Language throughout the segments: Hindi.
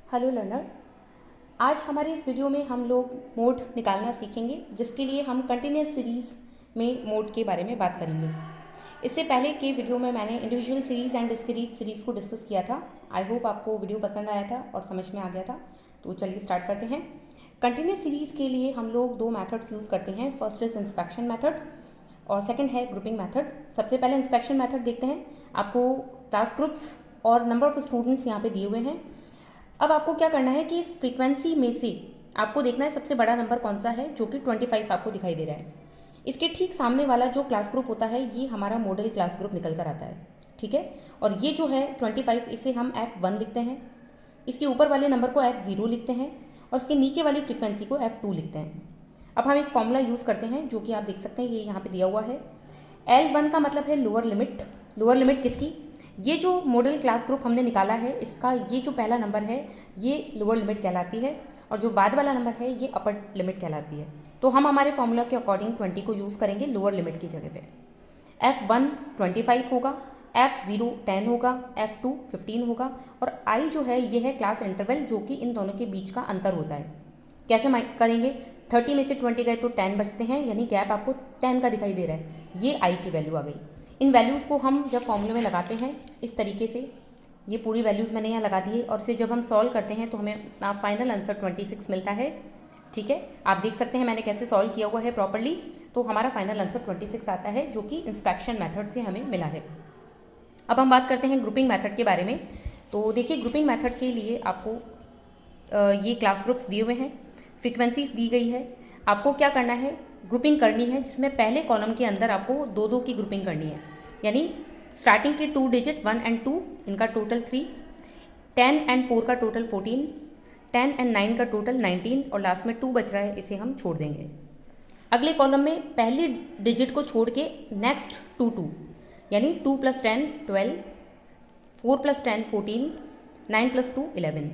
हेलो लर्नर, आज हमारे इस वीडियो में हम लोग मोड निकालना सीखेंगे, जिसके लिए हम कंटिन्यूस सीरीज़ में मोड के बारे में बात करेंगे। इससे पहले के वीडियो में मैंने individual series and discrete series को डिस्कस किया था। आई होप आपको वीडियो पसंद आया था और समझ में आ गया था। तो चलिए स्टार्ट करते हैं। कंटिन्यूस सीरीज़ के लिए हम लोग दो मैथड्स यूज़ करते हैं। फर्स्ट इज इंस्पेक्शन मैथड और सेकेंड है ग्रुपिंग मैथड। सबसे पहले इंस्पेक्शन मैथड देखते हैं। आपको क्लास ग्रुप्स और नंबर ऑफ स्टूडेंट्स यहाँ पे दिए हुए हैं। अब आपको क्या करना है कि इस फ्रीक्वेंसी में से आपको देखना है सबसे बड़ा नंबर कौन सा है, जो कि 25 आपको दिखाई दे रहा है। इसके ठीक सामने वाला जो क्लास ग्रुप होता है, ये हमारा मॉडल क्लास ग्रुप निकल कर आता है, ठीक है। और ये जो है 25, इसे हम F1 लिखते हैं। इसके ऊपर वाले नंबर को F0 लिखते हैं और इसके नीचे वाली फ्रीक्वेंसी को F2 लिखते हैं। अब हम एक फॉर्मूला यूज़ करते हैं, जो कि आप देख सकते हैं, ये यहाँ पे दिया हुआ है। L1 का मतलब है लोअर लिमिट। लोअर लिमिट किसकी? ये जो मॉडल क्लास ग्रुप हमने निकाला है, इसका ये जो पहला नंबर है, ये लोअर लिमिट कहलाती है, और जो बाद वाला नंबर है, ये अपर लिमिट कहलाती है। तो हम हमारे फॉर्मूला के अकॉर्डिंग 20 को यूज़ करेंगे लोअर लिमिट की जगह पे। F1 25 होगा, F0 10 होगा, F2 15 होगा, और I जो है ये है क्लास इंटरवल, जो कि इन दोनों के बीच का अंतर होता है। कैसे करेंगे? 30 में से 20 गए तो 10 बचते हैं, यानी गैप आपको 10 का दिखाई दे रहा है। ये I की वैल्यू आ गई। इन वैल्यूज़ को हम जब फॉर्मूले में लगाते हैं इस तरीके से, ये पूरी वैल्यूज़ मैंने यहाँ लगा दी है, और इसे जब हम सॉल्व करते हैं तो हमें अपना फाइनल आंसर 26 मिलता है, ठीक है। आप देख सकते हैं मैंने कैसे सॉल्व किया हुआ है प्रॉपरली। तो हमारा फाइनल आंसर 26 आता है, जो कि इंस्पेक्शन मेथड से हमें मिला है। अब हम बात करते हैं ग्रुपिंग मेथड के बारे में। तो देखिए, ग्रुपिंग मेथड के लिए आपको ये क्लास ग्रुप्स दिए हुए हैं, फ्रीक्वेंसीज दी गई है। आपको क्या करना है? ग्रुपिंग करनी है, जिसमें पहले कॉलम के अंदर आपको दो दो की ग्रुपिंग करनी है। यानी स्टार्टिंग के 2 डिजिट 1 एंड 2, इनका टोटल 3, 10 एंड 4 का टोटल 14, 10 एंड 9 का टोटल 19, और लास्ट में 2 बच रहा है, इसे हम छोड़ देंगे। अगले कॉलम में पहली डिजिट को छोड़ के नेक्स्ट 2 यानी 2 + 10 12, 4 + 10 14, 9 + 2 11।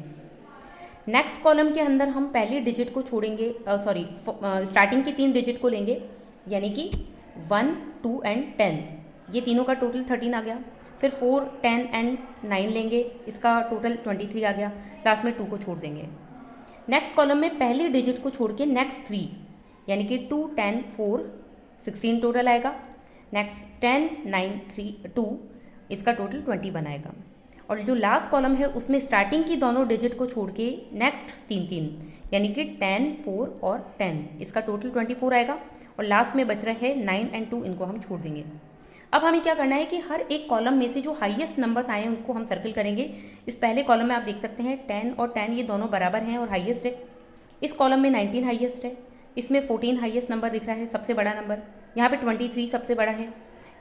नेक्स्ट कॉलम के अंदर हम पहली डिजिट को छोड़ेंगे, स्टार्टिंग की 3 डिजिट को लेंगे, यानी कि 1 2 एंड 10, ये तीनों का टोटल 13 आ गया। फिर 4 10 एंड 9 लेंगे, इसका टोटल 23 आ गया। लास्ट में 2 को छोड़ देंगे। नेक्स्ट कॉलम में पहली डिजिट को छोड़ के नेक्स्ट 3, यानी कि 2 10 4 16 टोटल आएगा। नेक्स्ट 10 9 3 2, इसका टोटल 21 आएगा। और जो लास्ट कॉलम है, उसमें स्टार्टिंग की दोनों डिजिट को छोड़ के नेक्स्ट 3 यानी कि 10 4 और 10, इसका टोटल 24 आएगा। और लास्ट में बच रहे हैं 9 एंड 2, इनको हम छोड़ देंगे। अब हमें क्या करना है कि हर एक कॉलम में से जो हाईएस्ट नंबर्स आए हैं उनको हम सर्कल करेंगे। इस पहले कॉलम में आप देख सकते हैं 10 और 10 ये दोनों बराबर हैं और हाईएस्ट है। इस कॉलम में 19 हाईएस्ट है, इसमें 14 हाईएस्ट नंबर दिख रहा है, सबसे बड़ा नंबर। यहाँ पे 23 सबसे बड़ा है,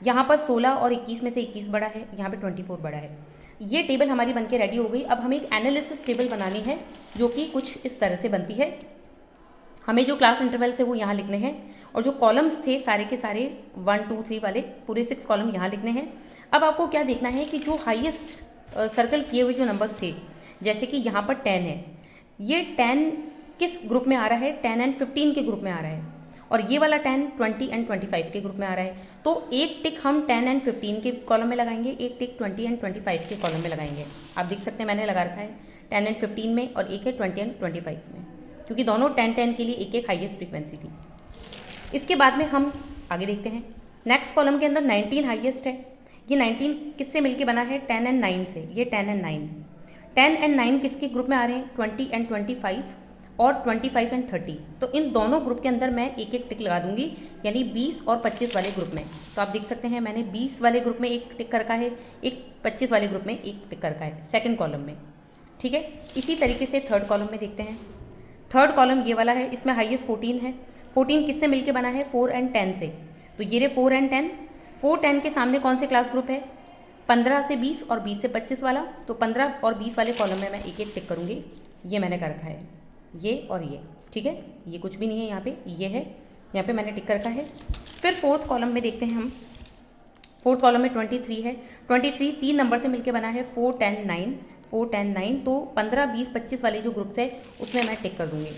यहाँ पर 16 और 21 में से 21 बड़ा है, यहाँ पे 24 बड़ा है। ये टेबल हमारी बनके रेडी हो गई। अब हमें एक एनालिसिस टेबल बनानी है, जो कि कुछ इस तरह से बनती है। हमें जो क्लास इंटरवल्स है वो यहाँ लिखने हैं, और जो कॉलम्स थे सारे के सारे 1 2 3 वाले पूरे 6 कॉलम यहाँ लिखने हैं। अब आपको क्या देखना है कि जो हाईएस्ट सर्कल किए हुए जो नंबर्स थे, जैसे कि यहाँ पर 10 है, ये 10 किस ग्रुप में आ रहा है? 10 एंड 15 के ग्रुप में आ रहा है। और ये वाला 10 20 एंड 25 के ग्रुप में आ रहा है। तो एक टिक हम 10 एंड 15 के कॉलम में लगाएंगे, एक टिक 20 एंड 25 के कॉलम में लगाएंगे। आप देख सकते हैं मैंने लगा रखा है 10 एंड 15 में, और एक है 20 एंड 25 में, क्योंकि दोनों 10 के लिए एक एक हाईएस्ट फ्रीक्वेंसी थी। इसके बाद में हम आगे देखते हैं। नेक्स्ट कॉलम के अंदर 19 हाईएस्ट है। ये 19 किससे मिलके बना है? 10 एंड 9 से। ये 10 एंड 9, 10 एंड 9 किसके ग्रुप में आ रहे हैं? 20 एंड 25 और 25 एंड 30। तो इन दोनों ग्रुप के अंदर मैं एक एक टिक लगा दूंगी, यानी 20 और 25 वाले ग्रुप में। तो आप देख सकते हैं मैंने 20 वाले ग्रुप में एक टिक कर रखा है, एक 25 वाले ग्रुप में एक टिक कर रखा है, सेकंड कॉलम में, ठीक है। इसी तरीके से थर्ड कॉलम में देखते हैं। थर्ड कॉलम ये वाला है, इसमें हाईएस्ट 14 है। 14 किससे मिलके बना है? 4 एंड 10 से। तो ये रहे 4 एंड 10। 4 10 के सामने कौन से क्लास ग्रुप है? 15 से 20 और 20 से 25 वाला। तो 15 और 20 वाले कॉलम में मैं एक एक टिक करूँगी। ये मैंने कर रखा है, ये और ये, ठीक है। ये कुछ भी नहीं है यहाँ पे, ये है, यहाँ पे मैंने टिक कर रखा है। फिर फोर्थ कॉलम में देखते हैं हम। फोर्थ कॉलम में 23 है। 23 3 नंबर से मिलके बना है, 4 10 9, 4 10 9। तो 15 20 25 वाले जो ग्रुप्स है उसमें मैं टिक कर दूँगी।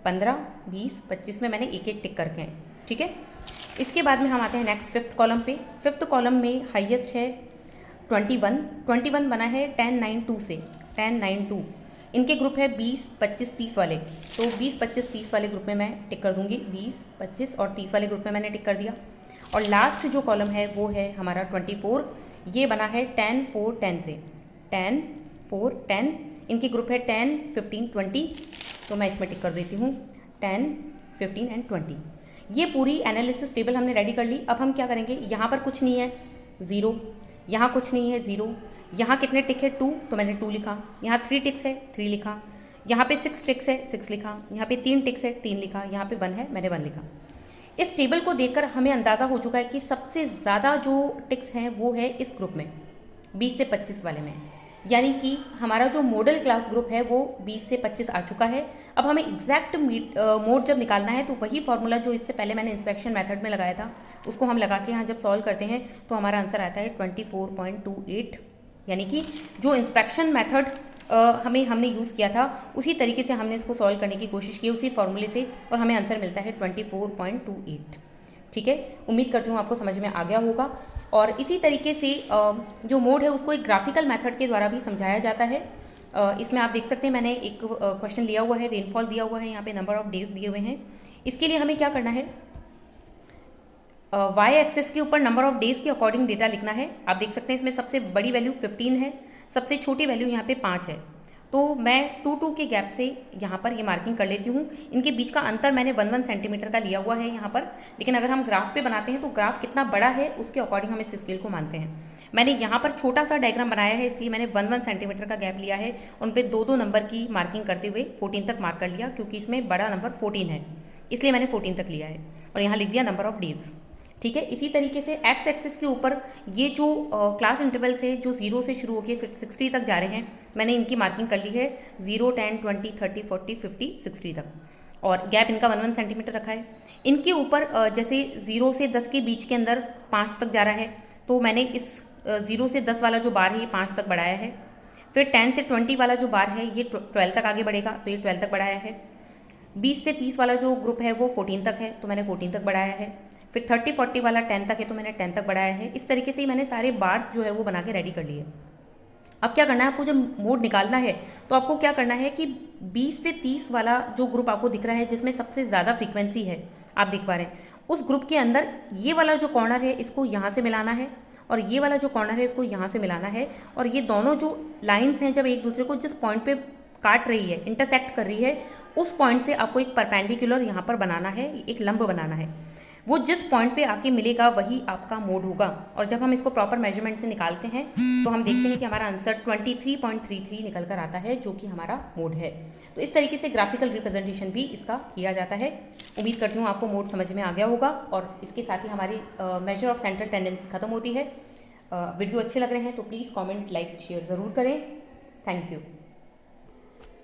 15 20 25 में मैंने एक एक टिक करके हैं, ठीक है। इसके बाद में हम आते हैं नेक्स्ट फिफ्थ कॉलम पे। फिफ्थ कॉलम में हाईएस्ट है 21 बना है 10 9 2 से, 10 9 2। इनके ग्रुप है 20, 25, 30 वाले, तो 20, 25, 30 वाले ग्रुप में मैं टिक कर दूंगी। 20, 25 और 30 वाले ग्रुप में मैंने टिक कर दिया। और लास्ट जो कॉलम है वो है हमारा 24, ये बना है 10, 4, 10 से। 10, 4, 10, इनके ग्रुप है 10, 15, 20, तो मैं इसमें टिक कर देती हूँ 10, 15 एंड 20। ये पूरी एनालिसिस टेबल हमने रेडी कर ली। अब हम क्या करेंगे, यहाँ पर कुछ नहीं है 0, यहाँ कुछ नहीं है 0, यहाँ कितने टिक है 2, तो मैंने 2 लिखा। यहाँ 3 टिक्स है 3 लिखा। यहाँ पे 6 टिक्स है 6 लिखा। यहाँ पे 3 टिक्स है 3 लिखा। यहाँ पे 1 है, मैंने 1 लिखा। इस टेबल को देखकर हमें अंदाज़ा हो चुका है कि सबसे ज़्यादा जो टिक्स हैं वो है इस ग्रुप में, 20 से 25 वाले में। यानी कि हमारा जो मॉडल क्लास ग्रुप है वो 20 से 25 आ चुका है। अब हमें एग्जैक्ट मोड जब निकालना है तो वही फॉर्मूला जो इससे पहले मैंने इंस्पेक्शन मेथड में लगाया था उसको हम लगा के यहाँ जब सॉल्व करते हैं तो हमारा आंसर आता है 24.28। यानी कि जो इंस्पेक्शन मेथड हमने यूज़ किया था उसी तरीके से हमने इसको सॉल्व करने की कोशिश की, उसी फॉर्मूले से, और हमें आंसर मिलता है 24.28। ठीक है, उम्मीद करती हूँ आपको समझ में आ गया होगा। और इसी तरीके से जो मोड है उसको एक ग्राफिकल मेथड के द्वारा भी समझाया जाता है। इसमें आप देख सकते हैं मैंने एक क्वेश्चन लिया हुआ है, रेनफॉल दिया हुआ है, यहाँ पे नंबर ऑफ डेज दिए हुए हैं। इसके लिए हमें क्या करना है, वाई एक्सेस के ऊपर नंबर ऑफ डेज के अकॉर्डिंग डेटा लिखना है। आप देख सकते हैं इसमें सबसे बड़ी वैल्यू 15 है, सबसे छोटी वैल्यू यहाँ पे 5 है। तो मैं 2 के गैप से यहाँ पर ये मार्किंग कर लेती हूँ। इनके बीच का अंतर मैंने 1 सेंटीमीटर का लिया हुआ है यहाँ पर, लेकिन अगर हम ग्राफ पे बनाते हैं तो ग्राफ कितना बड़ा है उसके अकॉर्डिंग हम इस स्केल को मानते हैं। मैंने यहाँ पर छोटा सा डायग्राम बनाया है इसलिए मैंने 1 सेंटीमीटर का गैप लिया है। उन पर 2 नंबर की मार्किंग करते हुए 14 तक मार्क कर लिया, क्योंकि इसमें बड़ा नंबर 14 है इसलिए मैंने 14 तक लिया है। और यहाँ लिख दिया नंबर ऑफ डेज। ठीक है, इसी तरीके से एक्स एक्सिस के ऊपर ये जो क्लास इंटरवल्स है जो 0 से शुरू होकर फिर 60 तक जा रहे हैं, मैंने इनकी मार्किंग कर ली है 0, 10, 20, 30, 40, 50, 60 तक, और गैप इनका 1 सेंटीमीटर रखा है। इनके ऊपर जैसे 0 से 10 के बीच के अंदर 5 तक जा रहा है, तो मैंने इस 0 से 10 वाला जो बार है ये 5 तक बढ़ाया है। फिर 10 से 20 वाला जो बार है ये 12 तक आगे बढ़ेगा, तो ये 12 तक बढ़ाया है। 20 से 30 वाला जो ग्रुप है वो 14 तक है, तो मैंने 14 तक बढ़ाया है। फिर 30, 40 वाला 10 तक है, तो मैंने 10 तक बढ़ाया है। इस तरीके से ही मैंने सारे बार्स जो है वो बना के रेडी कर लिए। अब क्या करना है, आपको जब मोड निकालना है तो आपको क्या करना है कि 20 से 30 वाला जो ग्रुप आपको दिख रहा है जिसमें सबसे ज़्यादा फ्रीक्वेंसी है, आप देख पा रहे हैं, उस ग्रुप के अंदर ये वाला जो कॉर्नर है इसको यहाँ से मिलाना है, और ये वाला जो कॉर्नर है इसको यहाँ से मिलाना है। और ये दोनों जो लाइन्स हैं जब एक दूसरे को जिस पॉइंट पे काट रही है, इंटरसेक्ट कर रही है, उस पॉइंट से आपको एक परपेंडिकुलर यहाँ पर बनाना है, एक लंब बनाना है। वो जिस पॉइंट पे आके मिलेगा वही आपका मोड होगा। और जब हम इसको प्रॉपर मेजरमेंट से निकालते हैं तो हम देखते हैं कि हमारा आंसर 23.33 निकल कर आता है, जो कि हमारा मोड है। तो इस तरीके से ग्राफिकल रिप्रेजेंटेशन भी इसका किया जाता है। उम्मीद करती हूँ आपको मोड समझ में आ गया होगा, और इसके साथ ही हमारी मेजर ऑफ सेंट्रल टेंडेंसी खत्म होती है। वीडियो अच्छे लग रहे हैं तो प्लीज़ कॉमेंट, लाइक, शेयर ज़रूर करें। Thank you.